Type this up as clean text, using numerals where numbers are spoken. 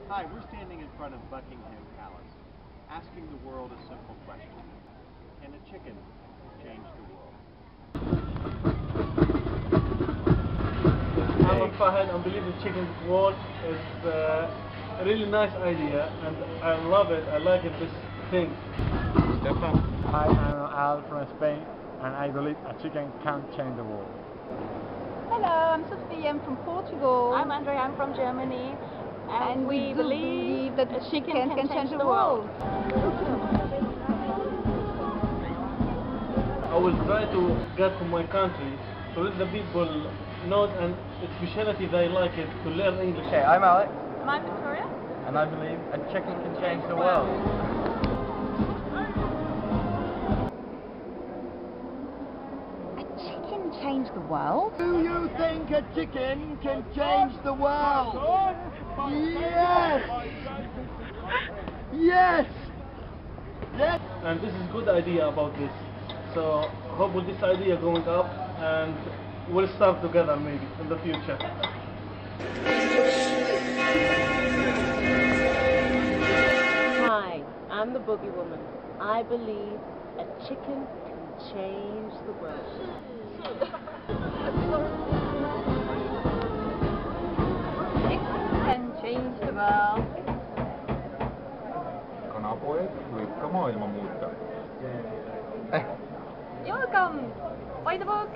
Hi, we're standing in front of Buckingham Palace, asking the world a simple question. Can a chicken change the world? I'm Fahad. I believe the chicken wall is a really nice idea, and I love it. I like it, this thing. Stefan. Hi, I'm Al from Spain, and I believe a chicken can change the world. Hello, I'm Sophie. I'm from Portugal. I'm Andrea. I'm from Germany. And we believe that a chicken can change the world. I will try to get to my country to let the people know and its speciality they like it, to learn English. Okay, I'm Alex, And I'm Victoria. and I believe a chicken can change the world. A chicken change the world? Do you think a chicken can change the world? Yes! Yes! Yes! And this is a good idea about this. So hope with this idea going up, and we'll start together maybe in the future. Hi, I'm the Boogie Woman. I believe a chicken can change the world. Can change the world. Kanapojat voivat maailma muuttaa. You're welcome. By the book.